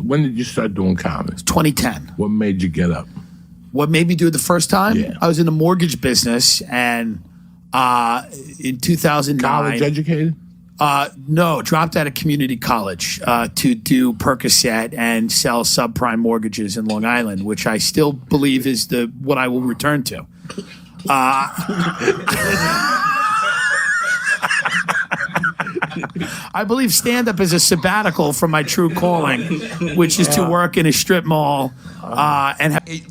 When did you start doing comedy? 2010. What made you get up? What made me do it the first time? Yeah. I was in the mortgage business, and in 2009... College educated? No, dropped out of community college to do Percocet and sell subprime mortgages in Long Island, which I still believe is what I will return to. I believe stand-up is a sabbatical from my true calling, which is to work in a strip mall.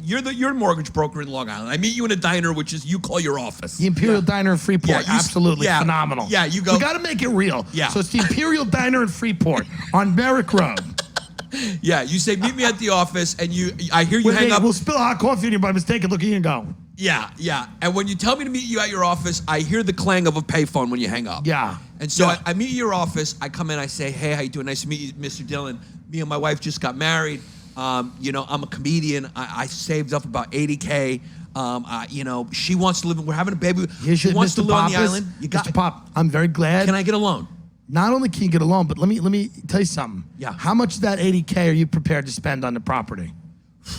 You're a mortgage broker in Long Island. I meet you in a diner, which is you call your office. The Imperial Diner in Freeport. Absolutely phenomenal. Yeah, you go. We got to make it real. Yeah. So it's the Imperial Diner in Freeport on Merrick Road. Yeah, you say, meet me at the office, and I hear you hang up. We'll spill hot coffee on you by mistake and look at you and go. Yeah, yeah. And when you tell me to meet you at your office, I hear the clang of a payphone when you hang up. Yeah. And so I meet you at your office. I come in, I say, hey, how you doing? Nice to meet you, Mr. Dillon. Me and my wife just got married. I'm a comedian. I saved up about $80K. She wants to live. We're having a baby. She wants to live on the island. Mr. Pop, I'm very glad. Can I get a loan? Not only can you get a loan, but let me tell you something. Yeah. How much of that $80K are you prepared to spend on the property?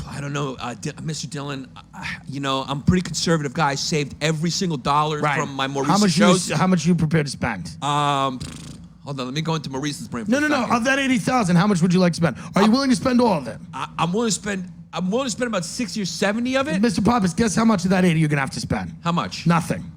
I don't know, Mr. Dillon. I'm a pretty conservative guy. I saved every single dollar from my more recent shows. How much are you prepared to spend? Hold on, let me go into Maurice's brain. No. Of that $80,000, how much would you like to spend? Are you willing to spend all of it? I'm willing to spend about 60 or 70 of it. Mr. Pappas, guess how much of that 80 you're gonna have to spend? How much? Nothing.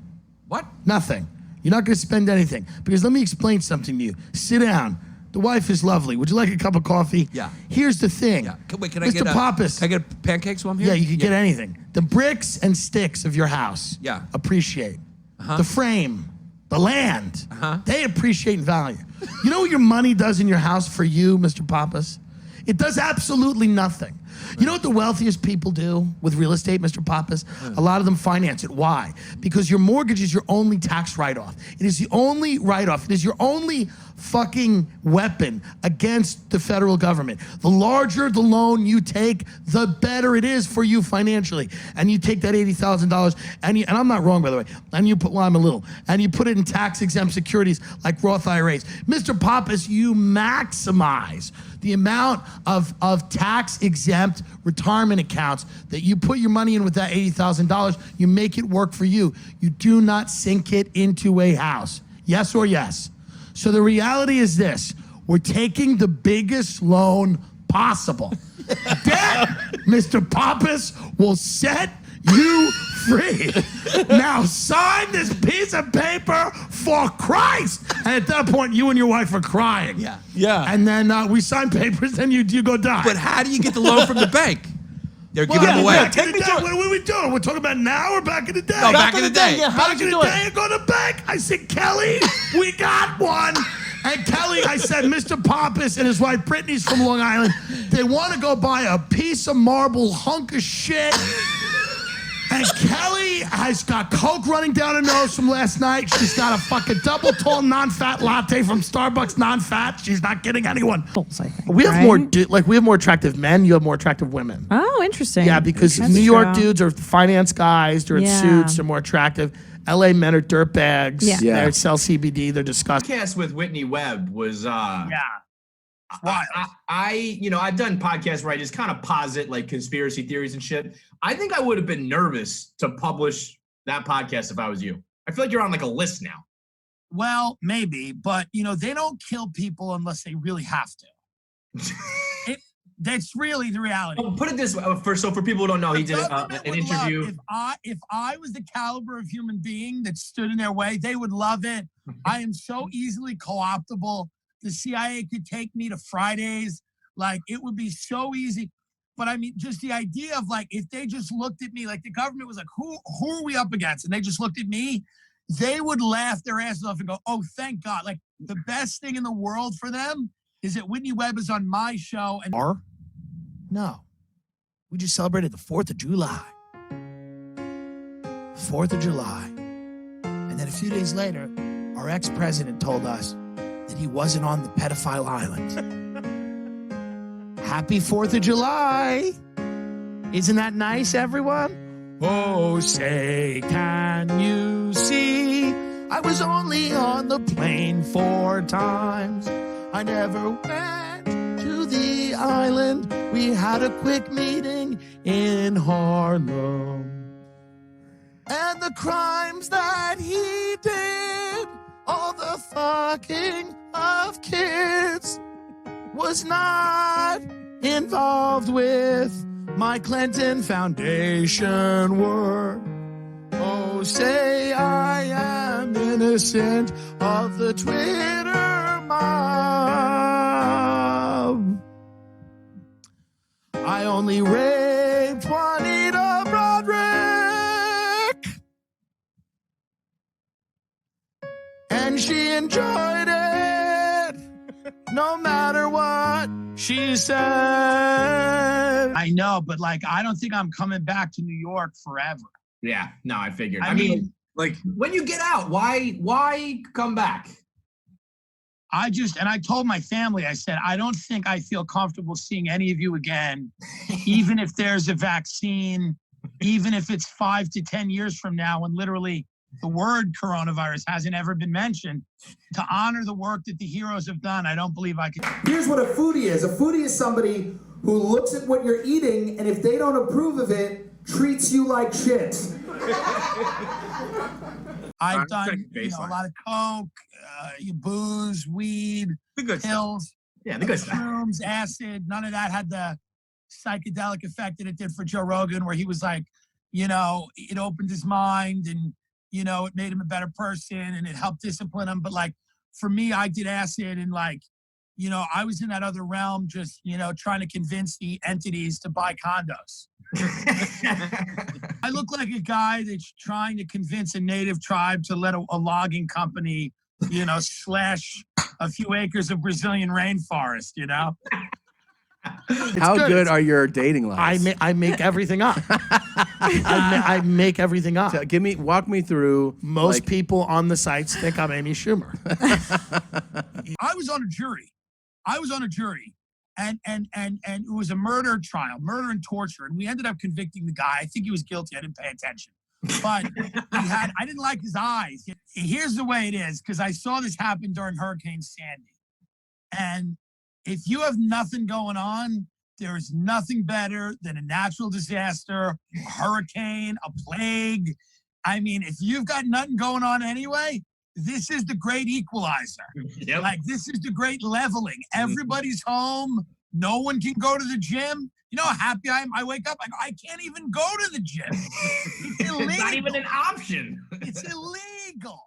What? Nothing. You're not gonna spend anything because let me explain something to you. Sit down. The wife is lovely. Would you like a cup of coffee? Yeah. Here's the thing. Yeah. Can I Mr. get Pappas. Can I get pancakes while I'm here? Yeah, you can get anything. The bricks and sticks of your house. Yeah. Appreciate. The frame, the land. They appreciate and value. You know what your money does in your house for you, Mr. Pappas? It does absolutely nothing. You know what the wealthiest people do with real estate, Mr. Pappas? A lot of them finance it. Why? Because your mortgage is your only tax write-off. It is the only write-off. It is your only fucking weapon against the federal government. The larger the loan you take, the better it is for you financially. And you take that $80,000 and I'm not wrong, by the way, and you put, well, I'm a little, and you put it in tax-exempt securities like Roth IRAs. Mr. Pappas, you maximize the amount of tax-exempt retirement accounts that you put your money in with that $80,000. You make it work for you. You do not sink it into a house. Yes or yes? So the reality is this. We're taking the biggest loan possible. That, Mr. Pappas, will set you free. Now sign this piece of paper for Christ. And at that point, you and your wife are crying. Yeah. Yeah. And then we sign papers, then you go die. But how do you get the loan from the bank? They're giving them away. Take me through it. What are we doing? We're talking about now or back in the day? No, back in the day. Yeah, Back in the day, I go to the bank. I said, Kelly, we got one. And Kelly, I said, Mr. Pappas and his wife Brittany's from Long Island. They want to go buy a piece of marble hunk of shit. And Kelly has got Coke running down her nose from last night. She's got a fucking double tall non-fat latte from Starbucks, non-fat. She's not kidding anyone. We have more, we have more attractive men. You have more attractive women. Oh, interesting. Yeah, because That's New York true. dudes are finance guys. They're in suits. They're more attractive. LA men are dirtbags. Yeah. They sell CBD. They're disgusting. Podcast with Whitney Webb was wild. I've done podcasts where I just kind of posit like conspiracy theories and shit. I think I would have been nervous to publish that podcast if I was you. I feel like you're on like a list now. Well, maybe, but they don't kill people unless they really have to. That's really the reality. Well, put it this way, for people who don't know, he did an interview. If I was the caliber of human being that stood in their way, they would love it. I am so easily co-optable. The CIA could take me to Fridays. Like, it would be so easy. But I mean, just the idea of like, if they just looked at me, like the government was like, who are we up against? And they just looked at me, they would laugh their asses off and go, oh, thank God. Like, the best thing in the world for them is that Whitney Webb is on my show. And no, we just celebrated the 4th of July. 4th of July. And then a few days later, our ex-president told us that he wasn't on the pedophile island. Happy 4th of July. Isn't that nice, everyone? Oh, say, can you see? I was only on the plane 4 times. I never went to the Island. We had a quick meeting in Harlem. And the crimes that he did, all the fucking of kids, was not involved with my Clinton Foundation work. Oh, say I am innocent of the Twitter mob. I only raped Juanita Broderick, and she enjoyed it no matter what she said. I know, but like, I don't think I'm coming back to New York forever. Yeah, no, I figured. I mean, like, when you get out, why come back? I told my family, I said, I don't think I feel comfortable seeing any of you again, even if there's a vaccine, even if it's 5 to 10 years from now, when literally the word coronavirus hasn't ever been mentioned. To honor the work that the heroes have done, I don't believe I could. Here's what a foodie is. A foodie is somebody who looks at what you're eating, and if they don't approve of it, treats you like shit. I've done a lot of coke, booze, weed, pills, the good stuff. shrooms, acid. None of that had the psychedelic effect that it did for Joe Rogan, where he was like, it opened his mind and, it made him a better person and it helped discipline him. But like, for me, I did acid and like, I was in that other realm, just, trying to convince the entities to buy condos. I look like a guy that's trying to convince a native tribe to let a logging company, slash a few acres of Brazilian rainforest, How good are your dating lives? I make everything up. I make everything up. So walk me through. Most people on the sites think I'm Amy Schumer. I was on a jury, and it was a murder trial, murder and torture, and we ended up convicting the guy. I think he was guilty. I didn't pay attention, but I didn't like his eyes. Here's the way it is, because I saw this happen during Hurricane Sandy, and if you have nothing going on, there is nothing better than a natural disaster, a hurricane, a plague. I mean, if you've got nothing going on anyway, this is the great equalizer. Yep. Like, this is the great leveling. Everybody's home. No one can go to the gym. You know how happy I am? I wake up, I can't even go to the gym. It's illegal. It's not even an option. It's illegal.